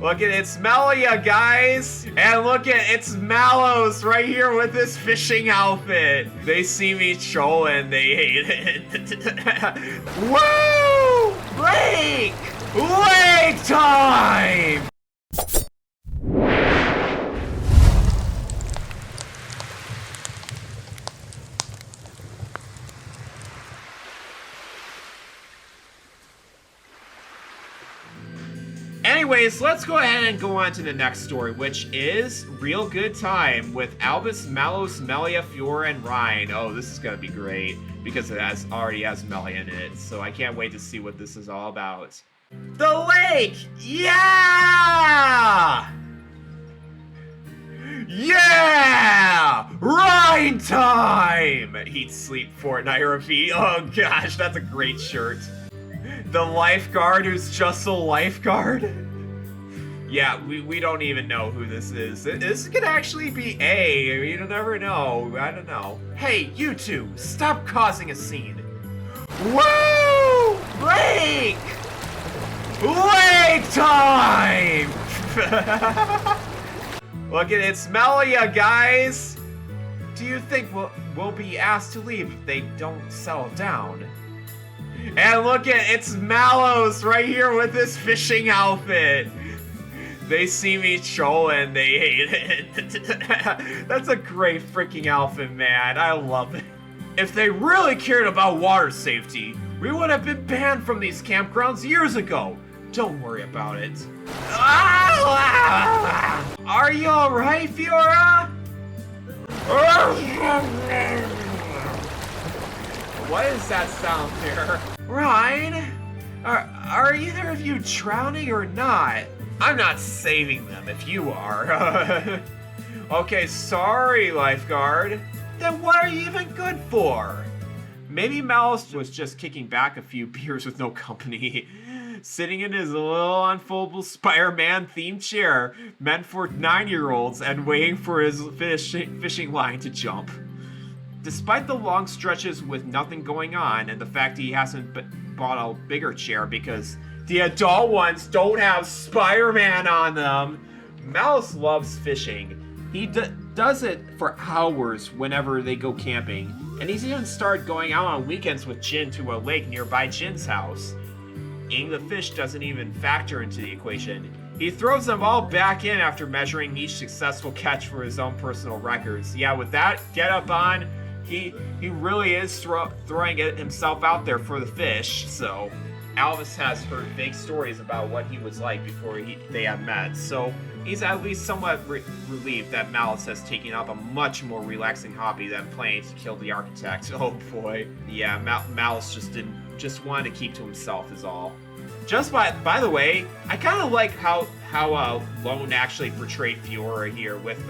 Look at it's Melia, guys! And look at it's Malos right here with this fishing outfit. They see me trolling, they hate it. Woo! Lake! Lake time! Anyways, let's go ahead and go on to the next story, which is Real Good Time with Alvis, Malos, Melia, Fiora, and Reyn. Oh, this is gonna be great because it already has Melia in it, so I can't wait to see what this is all about. The lake! Yeah! Yeah! Reyn time! Eat, sleep, Fortnite, repeat. Oh gosh, that's a great shirt. The lifeguard who's just a lifeguard? Yeah, we don't even know who this is. This could actually be A. You never know. I don't know. Hey, you two, stop causing a scene. Woo! Lake! Lake time! Look at it's Melia, guys! Do you think we'll be asked to leave if they don't settle down? And look at it's Malos right here with this fishing outfit. They see me trolling, they hate it. That's a great freaking outfit, man. I love it. If they really cared about water safety, we would have been banned from these campgrounds years ago. Don't worry about it. Are you alright, Fiora? What is that sound there? Reyn? Are either of you drowning or not? I'm not saving them if you are. Okay, sorry, lifeguard. Then what are you even good for? Maybe Malos was just kicking back a few beers with no company, sitting in his little unfoldable Spider-Man themed chair meant for 9-year-olds and waiting for his fishing line to jump. Despite the long stretches with nothing going on and the fact he hasn't bought a bigger chair because the adult ones don't have Spider-Man on them, Malos loves fishing. He does it for hours whenever they go camping, and he's even started going out on weekends with Jin to a lake nearby Jin's house. Eating the fish doesn't even factor into the equation. He throws them all back in after measuring each successful catch for his own personal records. Yeah, with that get-up on, he really is throwing himself out there for the fish, so Alvis has heard fake stories about what he was like before they had met, so he's at least somewhat relieved that Malos has taken up a much more relaxing hobby than playing to kill the architect. Oh boy. Yeah, Malos just wanted to keep to himself is all. Just by the way, I kind of like how Lone actually portrayed Fiora here with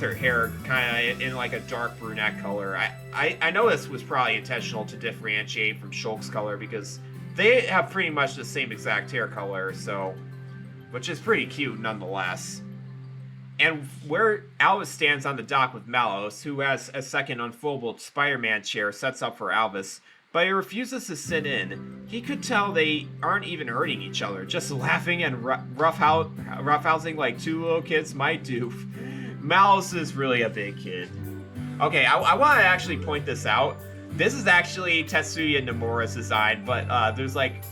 her hair kind of in like a dark brunette color. I know this was probably intentional to differentiate from Shulk's color because they have pretty much the same exact hair color, so, which is pretty cute nonetheless. And where Alvis stands on the dock with Malos, who has a second unfoldable Spider-Man chair sets up for Alvis, but he refuses to sit in. He could tell they aren't even hurting each other, just laughing and roughhousing like two little kids might do. Malos is really a big kid. Okay, I want to actually point this out. This is actually Tetsuya Nomura's design, but there's like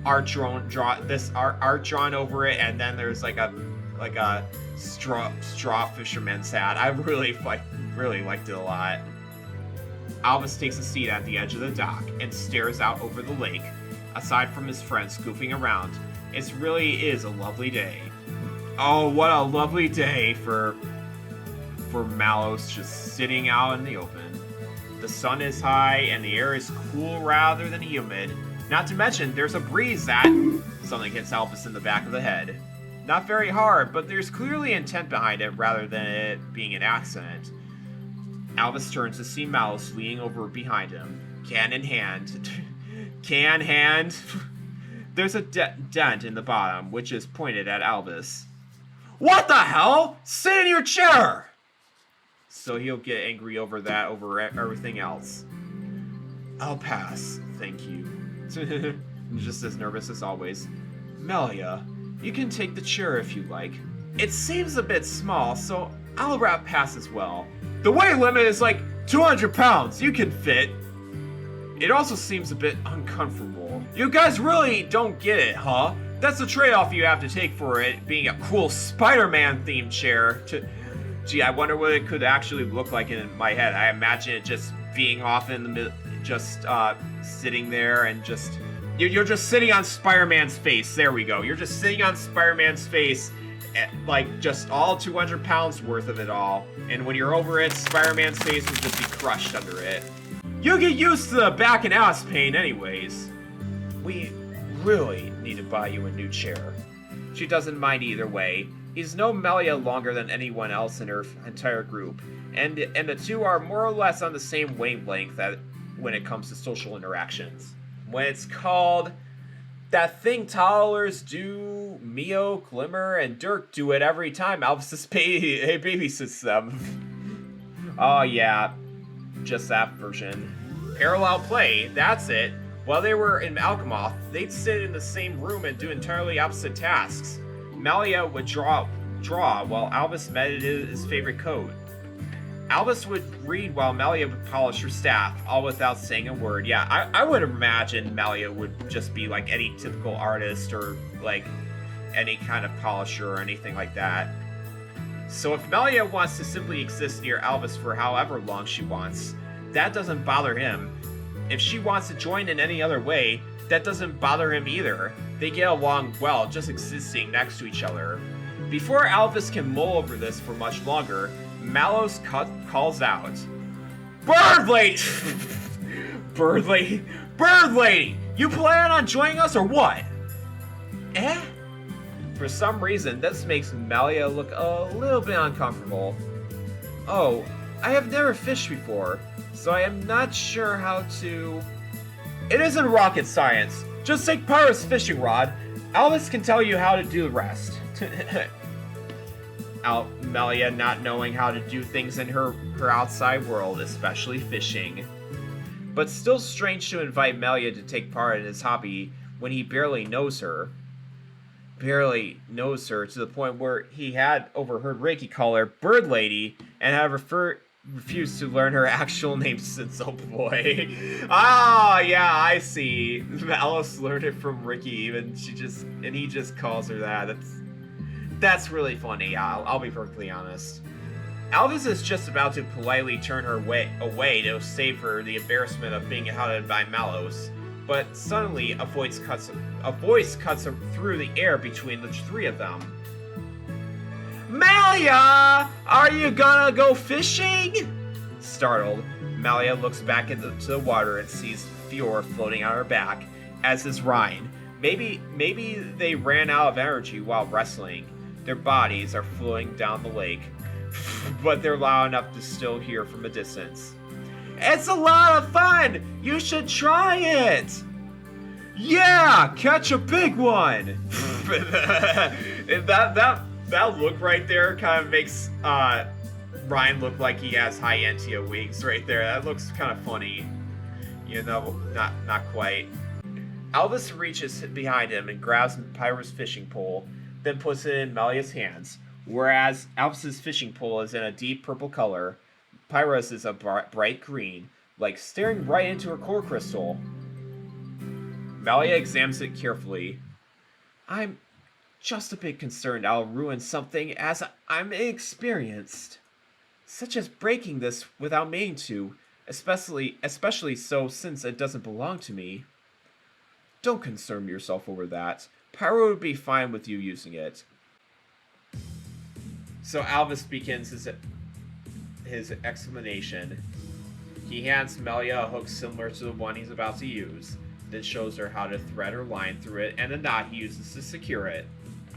art drawn over it, and then there's like a straw fisherman's hat. I really liked it a lot. Alvis takes a seat at the edge of the dock and stares out over the lake. Aside from his friends goofing around, it really is a lovely day. Oh, what a lovely day for Malos just sitting out in the open. The sun is high and the air is cool rather than humid. Not to mention, there's a breeze that... Something hits Alvis in the back of the head. Not very hard, but there's clearly intent behind it rather than it being an accident. Alvis turns to see Malos leaning over behind him, can in hand. Can hand? There's a dent in the bottom, which is pointed at Alvis. What the hell? Sit in your chair! So he'll get angry over that, over everything else. I'll pass, thank you. Just as nervous as always. Melia, You can take the chair if you like. It seems a bit small, so I'll wrap past as well. The weight limit is like 200 pounds. You can fit. It also seems a bit uncomfortable. You guys really don't get it, huh? That's the trade-off you have to take for it being a cool Spider-Man themed chair. Gee, I wonder what it could actually look like in my head. I imagine it just being off in the middle, just sitting there and just... You're just sitting on Spider-Man's face. There we go. You're just sitting on Spider-Man's face, like just all 200 pounds worth of it all. And when you're over it, Spider-Man's face will just be crushed under it. You'll get used to the back and ass pain anyways. We really need to buy you a new chair. She doesn't mind either way. He's known Melia longer than anyone else in her entire group, and the two are more or less on the same wavelength when it comes to social interactions. When it's called that thing toddlers do, Mio, Glimmer, and Dirk do it every time Alvis babysits them. Oh yeah, just that version. Parallel play, that's it. While they were in Alchemoth, they'd sit in the same room and do entirely opposite tasks. Melia would draw while Alvis meditated his favorite code. Alvis would read while Melia would polish her staff, all without saying a word. Yeah, I would imagine Melia would just be like any typical artist or like any kind of polisher or anything like that. So if Melia wants to simply exist near Alvis for however long she wants, that doesn't bother him. If she wants to join in any other way, that doesn't bother him either. They get along well just existing next to each other. Before Alvis can mull over this for much longer, Malos calls out, "Bird Lady! Bird Lady! You plan on joining us or what?" Eh? For some reason, this makes Melia look a little bit uncomfortable. Oh, I have never fished before, so I am not sure how to... It isn't rocket science. Just take Pyro's fishing rod. Alvis can tell you how to do the rest. Melia not knowing how to do things in her outside world, especially fishing. But still strange to invite Melia to take part in his hobby when he barely knows her. Barely knows her to the point where he had overheard Ricky call her Bird Lady and had refused to learn her actual name since oh boy. Ah, yeah, I see. Alice learned it from Ricky, and he just calls her that. That's really funny. I'll be perfectly honest. Alvis is just about to politely turn her away to save her the embarrassment of being outed by Malos, but suddenly a voice cuts through the air between the three of them. Melia! Are you gonna go fishing? Startled, Melia looks back into the water and sees Fiora floating on her back, as is Reyn. Maybe they ran out of energy while wrestling. Their bodies are flowing down the lake, but they're loud enough to still hear from a distance. It's a lot of fun! You should try it! Yeah! Catch a big one! That look right there kind of makes Reyn look like he has high Entia wings right there. That looks kind of funny. You know, not quite. Alvis reaches behind him and grabs Pyro's fishing pole, then puts it in Melia's hands. Whereas Alvis's fishing pole is in a deep purple color, Pyro's is a bright green, like staring right into her core crystal. Melia examines it carefully. I'm just a bit concerned I'll ruin something as I'm inexperienced. Such as breaking this without meaning to, especially so since it doesn't belong to me. Don't concern yourself over that. Pyro would be fine with you using it. So Alvis begins his explanation. He hands Melia a hook similar to the one he's about to use, then shows her how to thread her line through it and a knot he uses to secure it.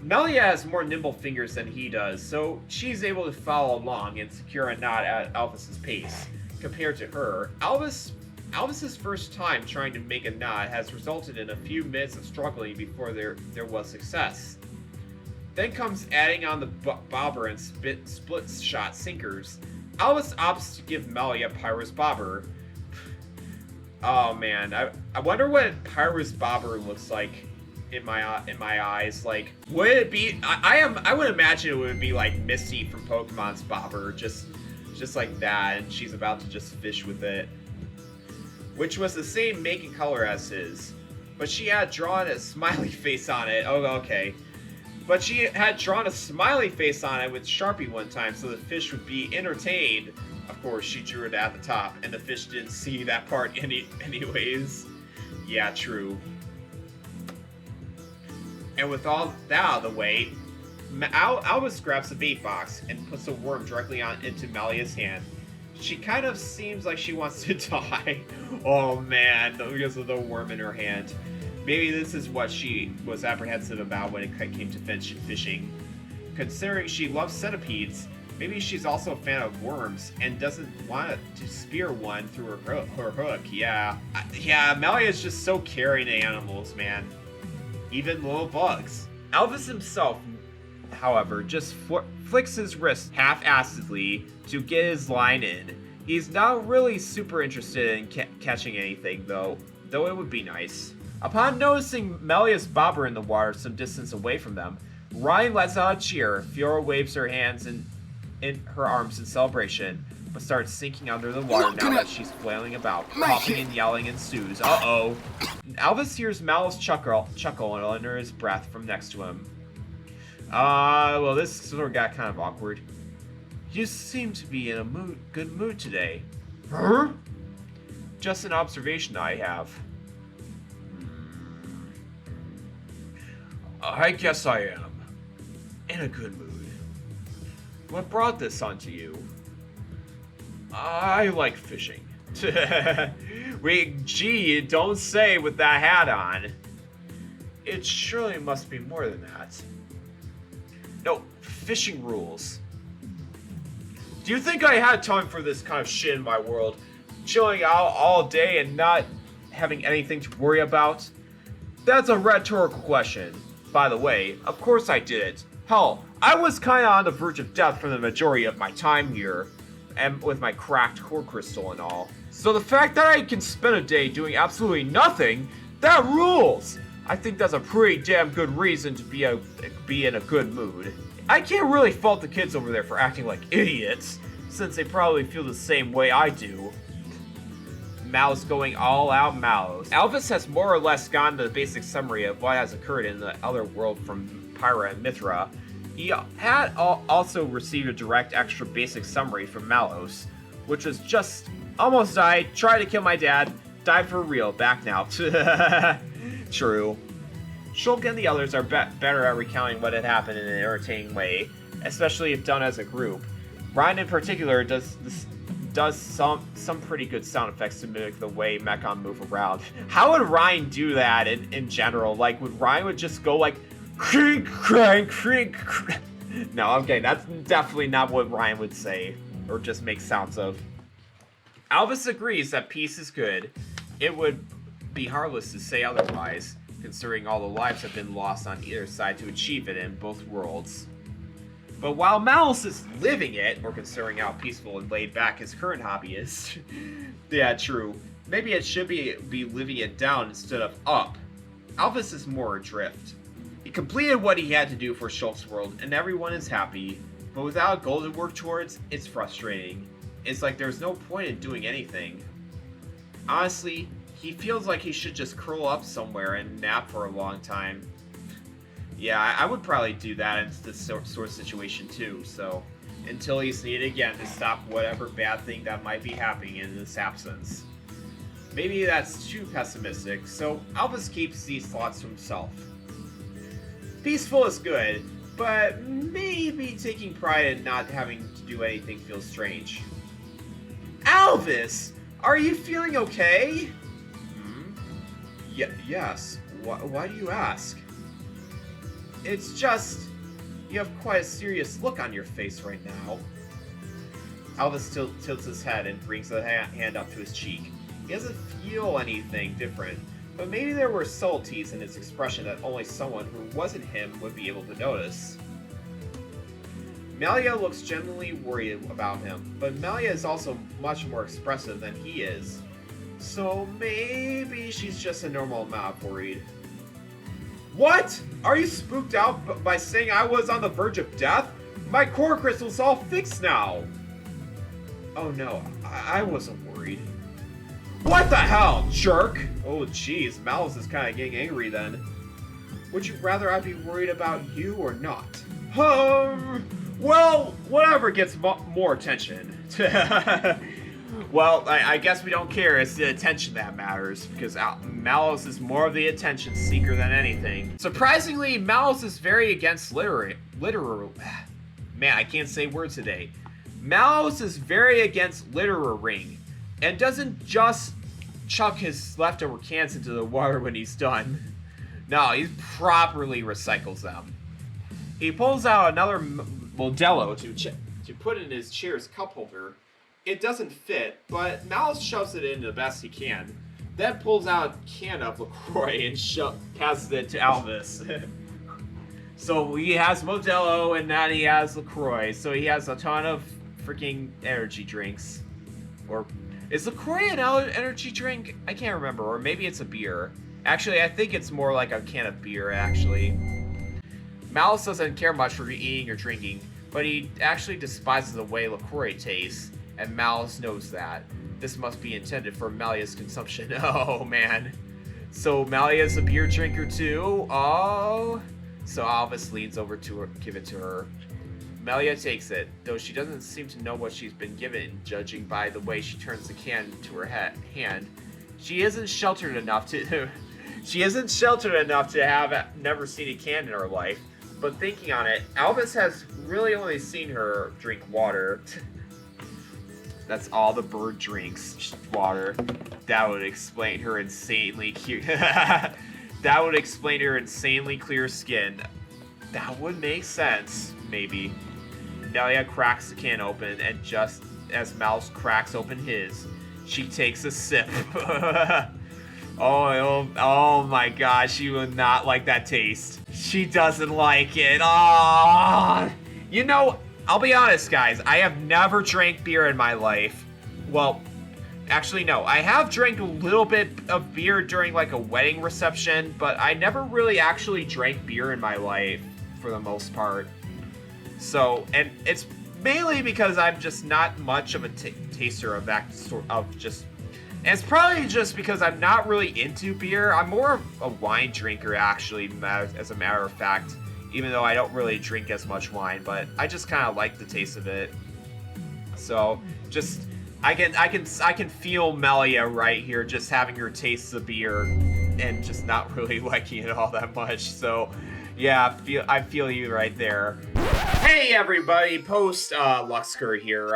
Melia has more nimble fingers than he does, so she's able to follow along and secure a knot at Alvis's pace. Compared to her, Alvis's first time trying to make a knot has resulted in a few minutes of struggling before there was success. Then comes adding on the bobber and split shot sinkers. Alvis opts to give Melia Pyro's bobber. Oh man, I wonder what Pyro's bobber looks like in my eyes. Like, would it be? I would imagine it would be like Misty from Pokemon's Bobber, just like that, and she's about to just fish with it, which was the same make and color as his, but she had drawn a smiley face on it. Oh, okay. But she had drawn a smiley face on it with Sharpie one time, so the fish would be entertained. Of course, she drew it at the top, and the fish didn't see that part anyways. Yeah, true. And with all that out of the way, Alvis grabs the bait box and puts the worm directly into Melia's hand. She kind of seems like she wants to die. Oh man, because of the worm in her hand. Maybe this is what she was apprehensive about when it came to fishing. Considering she loves centipedes, maybe she's also a fan of worms and doesn't want to spear one through her hook. Yeah, Melia's just so caring to animals, man. Even little bugs. Alvis himself, however, just flicks his wrist half-assedly to get his line in. He's not really super interested in catching anything, though it would be nice. Upon noticing Melia's bobber in the water some distance away from them, Reyn lets out a cheer. Fiora waves her hands in her arms in celebration, but starts sinking under the water now that she's flailing about. Coughing and yelling ensues. Uh-oh. Alvis hears Malos chuckle under his breath from next to him. Well, this sort of got kind of awkward. You seem to be in a good mood today. Huh? Just an observation I have. I guess I am. In a good mood. What brought this onto you? I like fishing. Wait, gee, don't say with that hat on. It surely must be more than that. No, fishing rules. Do you think I had time for this kind of shit in my world? Chilling out all day and not having anything to worry about? That's a rhetorical question. By the way, of course I did it. Hell, I was kinda on the verge of death for the majority of my time here, and with my cracked core crystal and all. So the fact that I can spend a day doing absolutely nothing, that rules! I think that's a pretty damn good reason to be in a good mood. I can't really fault the kids over there for acting like idiots, since they probably feel the same way I do. Malos going all out Malos. Alvis has more or less gotten the basic summary of what has occurred in the other world from Pyra and Mithra. He had also received a direct extra basic summary from Malos, which was just almost died, tried to kill my dad, died for real, back now. True. Shulk and the others are better at recounting what had happened in an entertaining way, especially if done as a group. Reyn in particular does some pretty good sound effects to mimic the way Mechon move around. How would Reyn do that in general? Like, would Reyn just go like, creak, crank, creak, crank? No, okay, that's definitely not what Reyn would say, or just make sounds of. Alvis agrees that peace is good. It would be heartless to say otherwise, considering all the lives have been lost on either side to achieve it in both worlds. But while Malos is living it, or considering how peaceful and laid back his current hobby is, yeah, true, maybe it should be living it down instead of up. Alvis is more adrift. He completed what he had to do for Shulk's world, and everyone is happy, but without a goal to work towards, it's frustrating. It's like there's no point in doing anything. Honestly, he feels like he should just curl up somewhere and nap for a long time. Yeah, I would probably do that in this sort of situation too, so until he's needed again to stop whatever bad thing that might be happening in his absence. Maybe that's too pessimistic, so Alvis keeps these thoughts to himself. Peaceful is good, but maybe taking pride in not having to do anything feels strange. Alvis! Are you feeling okay? Yes. Why do you ask? It's just, you have quite a serious look on your face right now. Alvis tilts his head and brings a hand up to his cheek. He doesn't feel anything different, but maybe there were subtleties in his expression that only someone who wasn't him would be able to notice. Melia looks genuinely worried about him, but Melia is also much more expressive than he is. So maybe she's just a normal amount worried. What? Are you spooked out by saying I was on the verge of death? My core crystal's all fixed now. Oh no, I wasn't worried. What the hell, jerk? Oh jeez, Malos is kind of getting angry then. Would you rather I be worried about you or not? Well, whatever gets more attention. Well, I guess we don't care. It's the attention that matters, because Malos is more of the attention seeker than anything. Surprisingly, Malos is very against Man, I can't say words today. Malos is very against littering, and doesn't just chuck his leftover cans into the water when he's done. No, he properly recycles them. He pulls out another Modelo to put in his chair's cup holder. It doesn't fit, but Malos shoves it in the best he can. Then pulls out a can of LaCroix and passes it to Alvis. So he has Modelo and now he has LaCroix. So he has a ton of freaking energy drinks. Or is LaCroix an energy drink? I can't remember. Or maybe it's a beer. Actually, I think it's more like a can of beer, actually. Malos doesn't care much for eating or drinking, but he actually despises the way LaCroix tastes. And Malos knows that. This must be intended for Melia's consumption. Oh, man. So Melia's a beer drinker, too? Oh. So Alvis leans over to her, give it to her. Melia takes it, though she doesn't seem to know what she's been given, judging by the way she turns the can to her hand. She isn't sheltered enough to... she isn't sheltered enough to have never seen a can in her life. But thinking on it, Alvis has really only seen her drink water. That's all the bird drinks, water. That would explain her insanely cute. That would explain her insanely clear skin. That would make sense, maybe. Melia cracks the can open, and just as Mouse cracks open his, she takes a sip. Oh my gosh, she will not like that taste. She doesn't like it. Oh, you know, I'll be honest, guys. I have never drank beer in my life. Well, actually, no. I have drank a little bit of beer during, like, a wedding reception, but I never really actually drank beer in my life, for the most part. So, and it's mainly because I'm just not much of a taster of that sort of just... And it's probably just because I'm not really into beer. I'm more of a wine drinker, actually, as a matter of fact. Even though I don't really drink as much wine, but I just kind of like the taste of it. So, just I can feel Melia right here, just having her taste the beer and just not really liking it all that much. So, yeah, I feel you right there. Hey everybody, post Luxker here.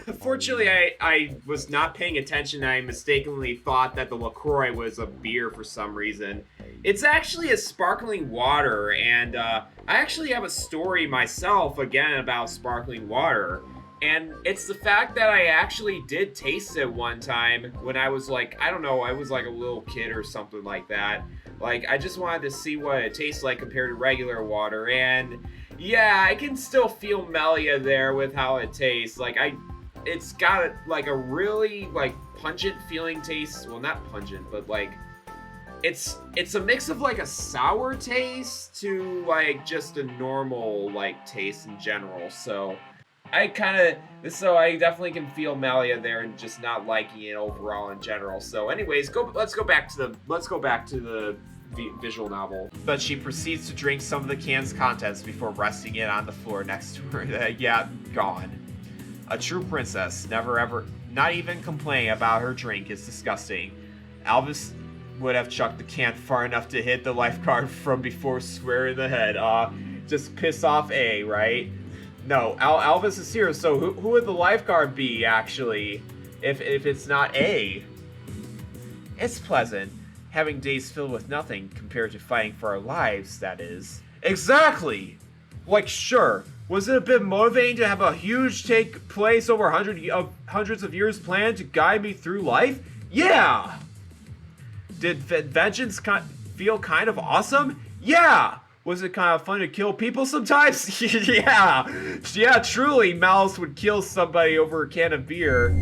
Unfortunately, I was not paying attention. I mistakenly thought that the LaCroix was a beer for some reason. It's actually a sparkling water, and I actually have a story myself, again, about sparkling water. And it's the fact that I actually did taste it one time when I was like, I don't know, I was like a little kid or something like that. Like, I just wanted to see what it tastes like compared to regular water, and yeah, I can still feel Melia there with how it tastes. Like, it's got like a really like pungent feeling taste. Well, not pungent, but like it's a mix of like a sour taste to like just a normal like taste in general. So I definitely can feel Melia there and just not liking it overall in general. So anyways, let's go back to the visual novel. But she proceeds to drink some of the can's contents before resting it on the floor next to her. Yeah, gone. A true princess, never ever, not even complaining about her drink is disgusting. Alvis would have chucked the can far enough to hit the lifeguard from before square in the head. Just piss off A, right? No, Alvis is here, so who would the lifeguard be, actually, if it's not A? It's pleasant, having days filled with nothing compared to fighting for our lives, that is. Exactly! Like, sure, was it a bit motivating to have a huge take place over hundreds of years planned to guide me through life? Yeah! Did vengeance feel kind of awesome? Yeah! Was it kind of fun to kill people sometimes? Yeah, truly, Malos would kill somebody over a can of beer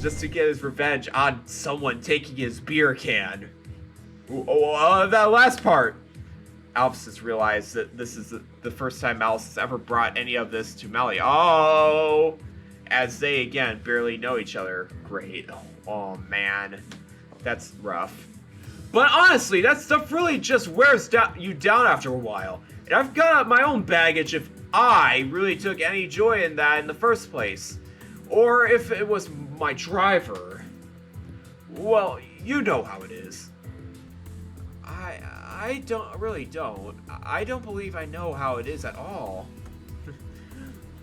just to get his revenge on someone taking his beer can. That last part. Alvis has realized that this is the first time Malos has ever brought any of this to Melia. Oh! As they, again, barely know each other. Great. Oh, man. That's rough. But honestly, that stuff really just wears you down after a while. And I've got my own baggage if I really took any joy in that in the first place. Or if it was my driver. Well, you know how it is. I really don't. I don't believe I know how it is at all.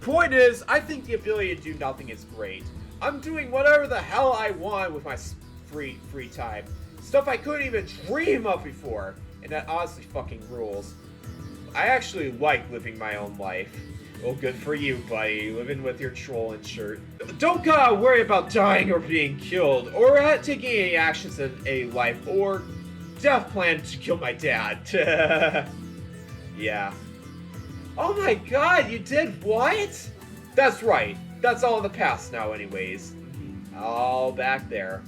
Point is, I think the ability to do nothing is great. I'm doing whatever the hell I want with my free time. Stuff I couldn't even dream of before. And that honestly fucking rules. I actually like living my own life. Well, good for you, buddy. Living with your trolling shirt. Don't gotta worry about dying or being killed, or taking any actions in a life, or death plan to kill my dad. Yeah. Oh my god, you did what? That's right. That's all in the past now anyways. All back there.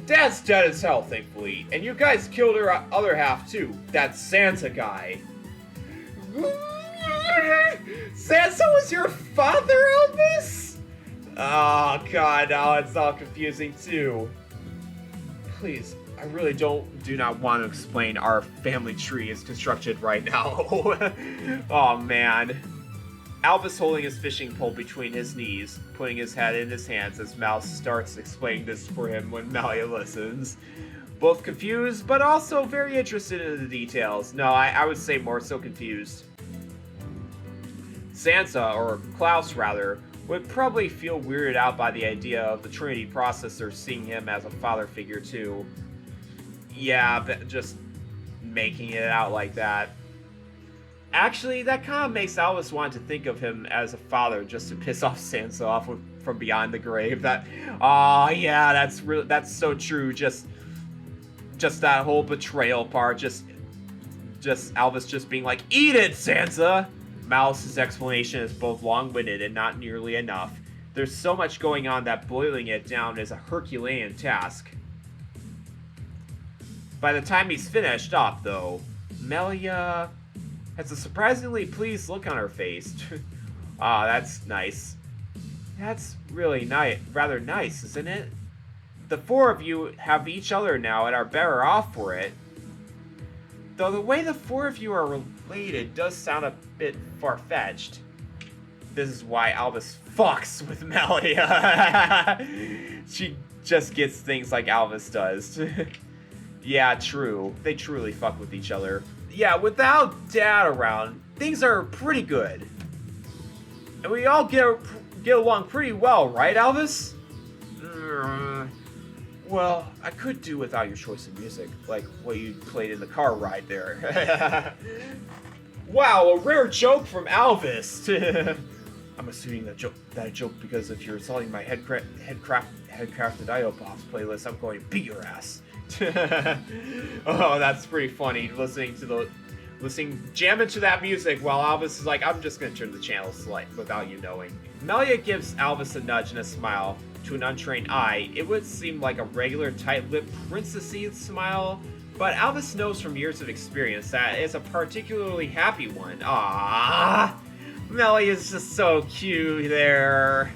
Dad's dead as hell, thankfully. And you guys killed her other half, too. That Santa guy. Santa was your father, Alvis? Oh, God, now it's all confusing, too. Please, I really do not want to explain our family tree is constructed right now. Oh, man. Alvis holding his fishing pole between his knees, putting his head in his hands as Mouse starts explaining this for him when Melia listens. Both confused, but also very interested in the details. No, I would say more so confused. Santa, or Klaus rather, would probably feel weirded out by the idea of the Trinity processor seeing him as a father figure too. Yeah, but just making it out like that. Actually, that kind of makes Alvis want to think of him as a father just to piss off Santa off from behind the grave. That, yeah, that's so true. Just that whole betrayal part. Just Alvis just being like, "Eat it, Santa." Malice's explanation is both long-winded and not nearly enough. There's so much going on that boiling it down is a Herculean task. By the time he's finished up, though, Melia has a surprisingly pleased look on her face. Ah, that's nice. That's really rather nice, isn't it? The four of you have each other now and are better off for it. Though the way the four of you are related does sound a bit far-fetched. This is why Alvis fucks with Melia. She just gets things like Alvis does. Yeah, true. They truly fuck with each other. Yeah, without Dad around, things are pretty good. And we all get along pretty well, right, Alvis? Well, I could do without your choice of music, like what you played in the car ride there. Wow, a rare joke from Alvis. I'm assuming that joke because if you're insulting my headcrafted IO Pops playlist, I'm going to beat your ass. Oh, that's pretty funny. Jamming to that music while Alvis is like, I'm just gonna turn the channel slight without you knowing. Melia gives Alvis a nudge and a smile. To an untrained eye, it would seem like a regular tight-lipped princessy smile, but Alvis knows from years of experience that it's a particularly happy one. Ah, Melia's just so cute there.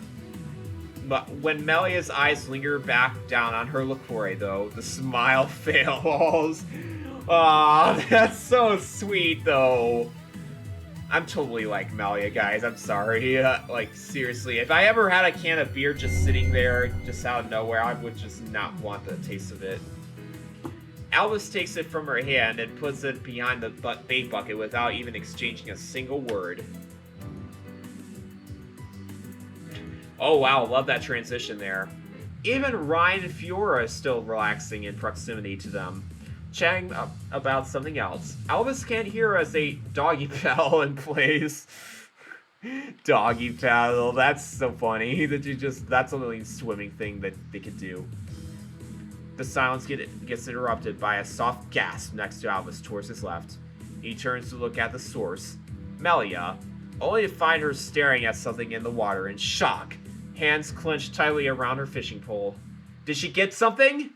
But when Melia's eyes linger back down on her liqueur, though, the smile fails. Aw, that's so sweet, though. I'm totally like Melia, guys. I'm sorry. Like, seriously, if I ever had a can of beer just sitting there, just out of nowhere, I would just not want the taste of it. Alvis takes it from her hand and puts it behind the bait bucket without even exchanging a single word. Oh wow, love that transition there. Even Reyn and Fiora is still relaxing in proximity to them, chatting about something else. Alvis can't hear as they doggy paddle in place. Doggy paddle, that's so funny. That's a little swimming thing that they could do. The silence gets interrupted by a soft gasp next to Alvis towards his left. He turns to look at the source, Melia, only to find her staring at something in the water in shock, hands clenched tightly around her fishing pole. Did she get something?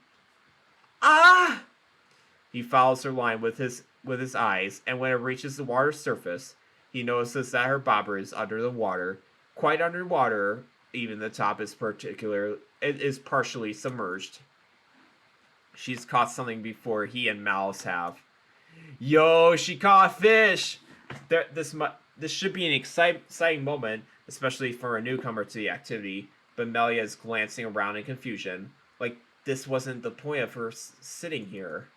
Ah! He follows her line with his with his eyes, and when it reaches the water's surface, he notices that her bobber is under the water, quite underwater. Even the top is partially submerged. She's caught something before he and Malos have. Yo, she caught a fish! This should be an exciting moment, especially for a newcomer to the activity, but Melia is glancing around in confusion. Like, this wasn't the point of her sitting here.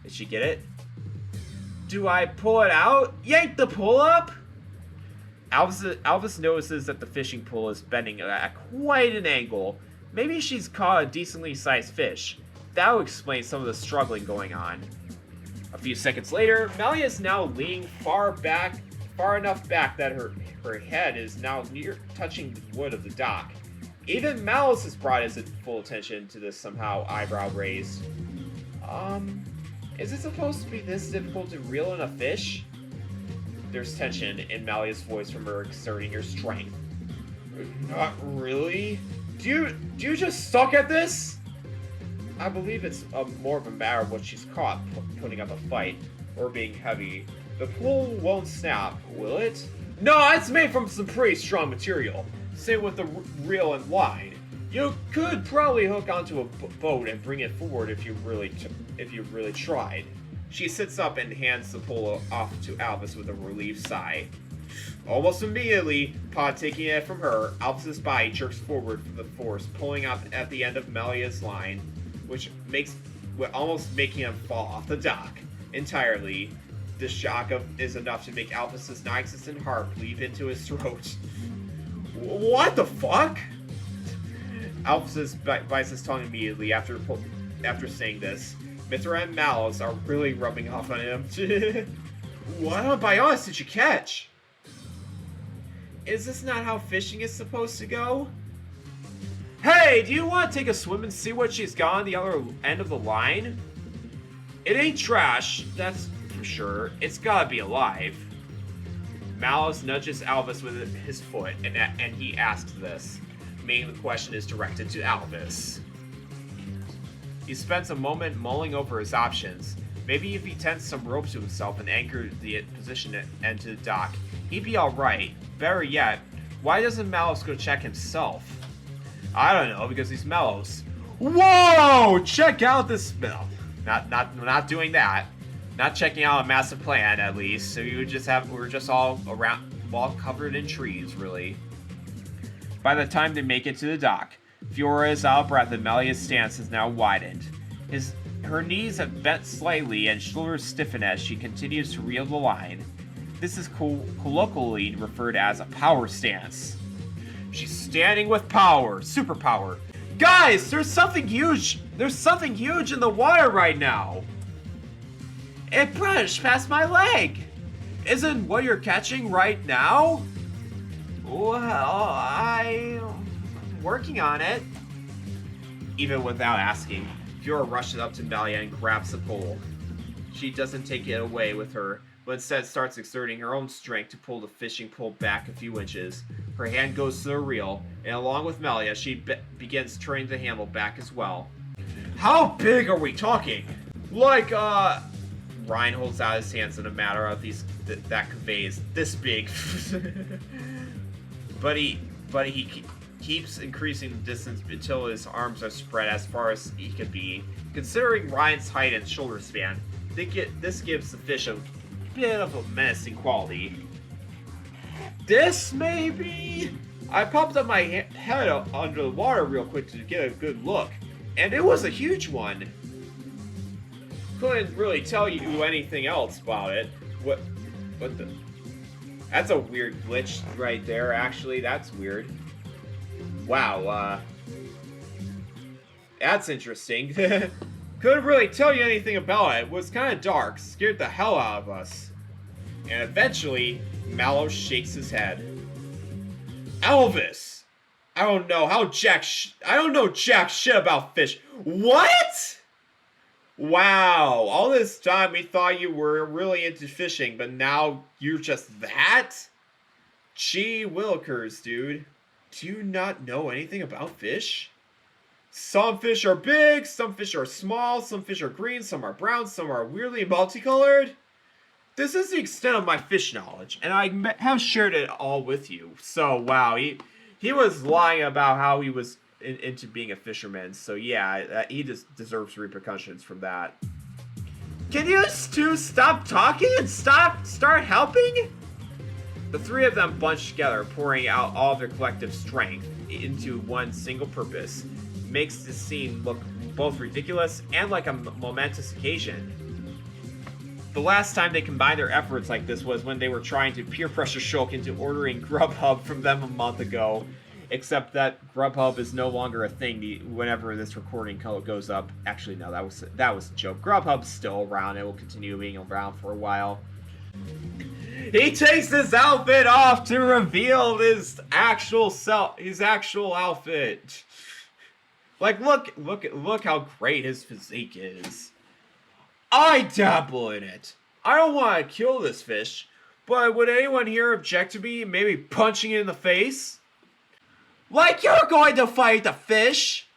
Did she get it? Do I pull it out? Yank the pull up? Alvis notices that the fishing pole is bending at quite an angle. Maybe she's caught a decently sized fish. That would explain some of the struggling going on. A few seconds later, Melia is now leaning far enough back that her head is now near touching the wood of the dock. Even Malos has brought his full attention to this somehow eyebrow raised. Is it supposed to be this difficult to reel in a fish? There's tension in Melia's voice from her exerting her strength. Not really. Do you just suck at this? I believe it's more of a matter of what she's caught putting up a fight or being heavy. The pole won't snap, will it? No, it's made from some pretty strong material. Same with the reel and line. You could probably hook onto a boat and bring it forward if you really tried. She sits up and hands the pole off to Alvis with a relieved sigh. Almost immediately, upon taking it from her, Alvis' body jerks forward from the force, pulling up at the end of Melia's line, which almost making him fall off the dock entirely. This shock is enough to make Alvis' non-existent heart leap into his throat. What the fuck? Alvis bites his tongue immediately after saying this. Mithra and Malos are really rubbing off on him. What on Bionis did you catch? Is this not how fishing is supposed to go? Hey, do you want to take a swim and see what she's got on the other end of the line? It ain't trash, that's for sure. It's gotta be alive. Malos nudges Alvis with his foot, and he asks this, meaning the question is directed to Alvis. He spends a moment mulling over his options. Maybe if he tensed some rope to himself and anchored the position end to the dock, he'd be alright. Better yet, why doesn't Malos go check himself? I don't know, because he's Malos. Whoa! Check out this spell. Not doing that. Not checking out a massive plan, at least. So we're just all covered in trees, really. By the time they make it to the dock, Fiora is out of breath and Melia's stance has now widened. Her knees have bent slightly and shoulders stiffen as she continues to reel the line. This is colloquially referred as a power stance. She's standing with power, superpower. Guys, there's something huge in the water right now. It brushed past my leg. Isn't what you're catching right now? Well, I'm working on it. Even without asking, Fiora rushes up to Melia and grabs the pole. She doesn't take it away with her, but instead starts exerting her own strength to pull the fishing pole back a few inches. Her hand goes to the reel, and along with Melia, she begins turning the handle back as well. How big are we talking? Like, Reyn holds out his hands in a manner of that conveys this big. but he keeps increasing the distance until his arms are spread as far as he can be. Considering Reyn's height and shoulder span, this gives the fish a bit of a menacing quality. This maybe? I popped up my head under the water real quick to get a good look, and it was a huge one. Couldn't really tell you anything else about it. What the? That's a weird glitch right there, actually. That's weird. Wow, that's interesting. Couldn't really tell you anything about it. It was kind of dark. Scared the hell out of us. And eventually, Malos shakes his head. Alvis! I don't know jack shit about fish. What? Wow, all this time we thought you were really into fishing, but now you're just that? Gee willikers, dude. Do you not know anything about fish? Some fish are big, some fish are small, some fish are green, some are brown, some are weirdly multicolored. This is the extent of my fish knowledge, and I have shared it all with you. So, wow, he was lying about how he was into being a fisherman. So, yeah, he just deserves repercussions from that. Can you two stop talking and start helping? The three of them bunched together, pouring out all of their collective strength into one single purpose. Makes this scene look both ridiculous and like a momentous occasion. The last time they combined their efforts like this was when they were trying to peer pressure Shulk into ordering Grubhub from them a month ago. Except that Grubhub is no longer a thing whenever this recording goes up. Actually, no, that was a joke. Grubhub's still around. It will continue being around for a while. He takes his outfit off to reveal his actual outfit. Like, look how great his physique is. I dabble in it. I don't want to kill this fish, but would anyone here object to me maybe punching it in the face? Like you're going to fight the fish?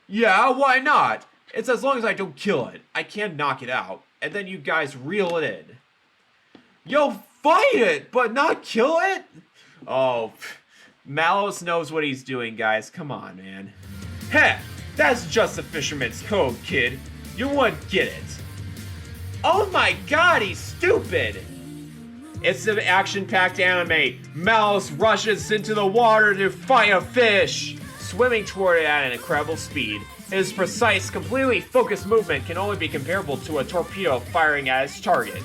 Yeah, why not? It's as long as I don't kill it. I can knock it out, and then you guys reel it in. You'll fight it, but not kill it? Oh, Malos knows what he's doing, guys. Come on, man. Heh, that's just a fisherman's code, kid. You wouldn't get it. Oh my god, he's stupid! It's an action-packed anime. Malos rushes into the water to fight a fish, swimming toward it at an incredible speed. His precise, completely focused movement can only be comparable to a torpedo firing at its target.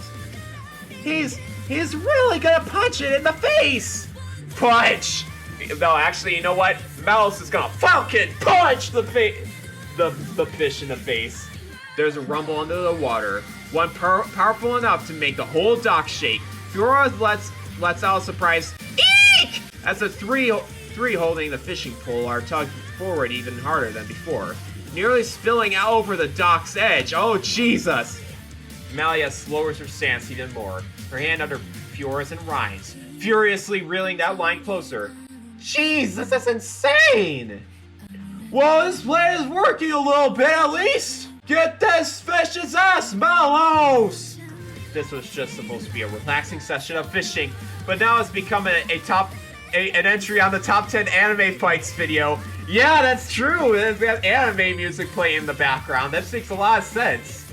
He's really gonna punch it in the face! Punch! No, actually, you know what? Malos is gonna falcon punch the fish in the face. There's a rumble under the water, one powerful enough to make the whole dock shake. Fiora lets out a surprise eek as the three holding the fishing pole are tugged forward even harder than before, nearly spilling out over the dock's edge. Oh, Jesus! Melia lowers her stance even more, her hand under Fiora's and Reyn's, furiously reeling that line closer. Jeez, this is insane! Well, this plan is working a little bit at least! Get this fish's ass, Malos! This was just supposed to be a relaxing session of fishing, but now it's become an entry on the top 10 anime fights video. Yeah, that's true. There's got anime music playing in the background. That makes a lot of sense.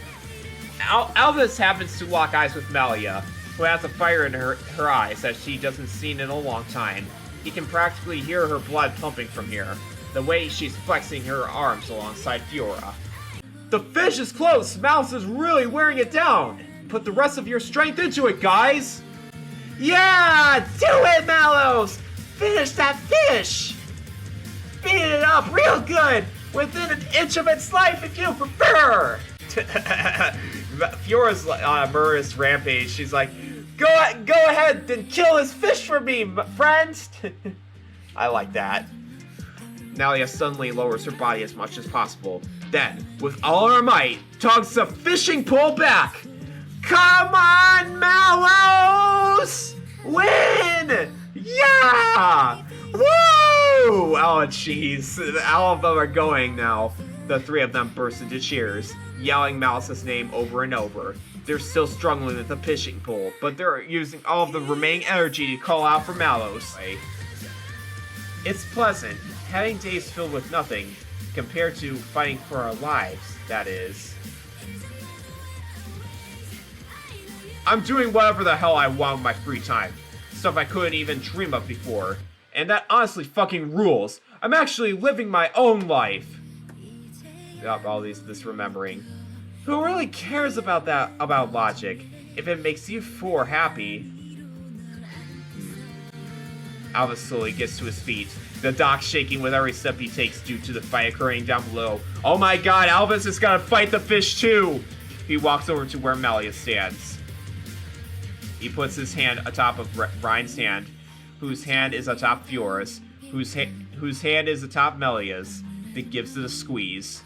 Alvis happens to lock eyes with Melia, who has a fire in her eyes that she doesn't seen in a long time. He can practically hear her blood pumping from here, the way she's flexing her arms alongside Fiora. The fish is close! Malos is really wearing it down! Put the rest of your strength into it, guys! Yeah! Do it, Malos! Finish that fish! Beat it up real good! Within an inch of its life if you prefer! Fiora's on a murderous rampage. She's like, Go ahead and kill this fish for me, friends! I like that. Melia suddenly lowers her body as much as possible. Then, with all her might, tugs the fishing pole back. Come on, Malos! Win! Yeah! Woo! Oh, jeez. All of them are going now. The three of them burst into cheers, yelling Malos' name over and over. They're still struggling with the fishing pole, but they're using all of the remaining energy to call out for Malos. It's pleasant, having days filled with nothing, compared to fighting for our lives, that is. I'm doing whatever the hell I want with my free time. Stuff I couldn't even dream of before. And that honestly fucking rules. I'm actually living my own life. Got all this remembering. Who really cares about logic? If it makes you four happy. Alvis slowly gets to his feet, the dock shaking with every step he takes due to the fight occurring down below. Oh my god, Alvis is gonna fight the fish too! He walks over to where Melia stands. He puts his hand atop of Reyn's hand, whose hand is atop Fiora's, whose hand is atop Melia's, that gives it a squeeze.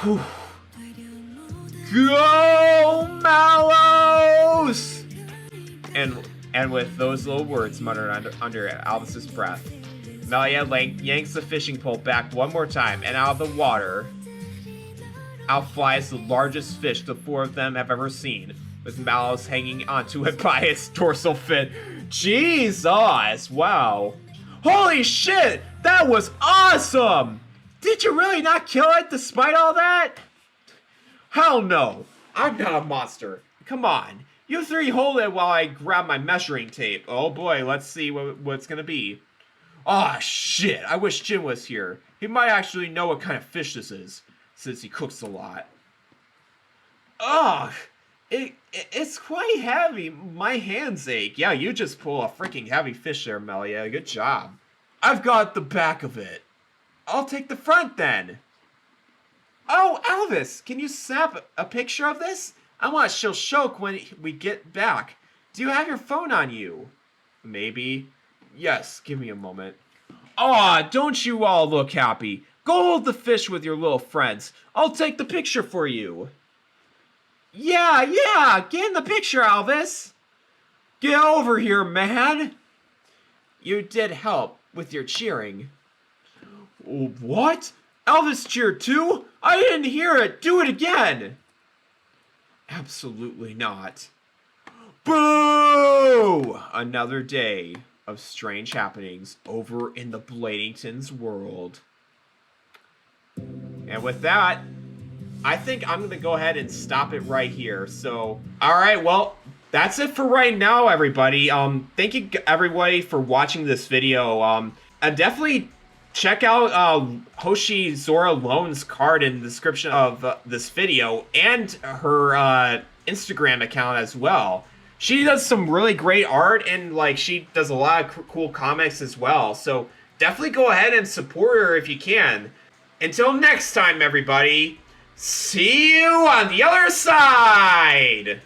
Whew. Go, Malos! And with those little words muttered under Alvis's breath, Melia yanks the fishing pole back one more time, and out of the water, out flies the largest fish the four of them have ever seen, with Malos hanging onto it by its dorsal fin. Jesus! Wow. Holy shit! That was awesome! Did you really not kill it despite all that? Hell no. I'm not a monster. Come on. You three hold it while I grab my measuring tape. Oh boy, let's see what's gonna be. Aw, shit. I wish Jin was here. He might actually know what kind of fish this is, since he cooks a lot. Ugh. It's quite heavy. My hands ache. Yeah, you just pull a freaking heavy fish there, Melia. Good job. I've got the back of it. I'll take the front then. Oh, Alvis, can you snap a picture of this? I want to show Shulk when we get back. Do you have your phone on you? Maybe. Yes, give me a moment. Aw, don't you all look happy. Go hold the fish with your little friends. I'll take the picture for you. Yeah, get in the picture, Alvis. Get over here, man. You did help with your cheering. What? Alvis cheered too? I didn't hear it. Do it again. Absolutely not. Boo! Another day of strange happenings over in the Bladeingtons world. And with that, I think I'm going to go ahead and stop it right here. So, alright, well, that's it for right now, everybody. Thank you, everybody, for watching this video. And definitely check out Hoshi Zora Lone's card in the description of this video and her Instagram account as well. She does some really great art, and like she does a lot of cool comics as well. So definitely go ahead and support her if you can. Until next time, everybody, see you on the other side!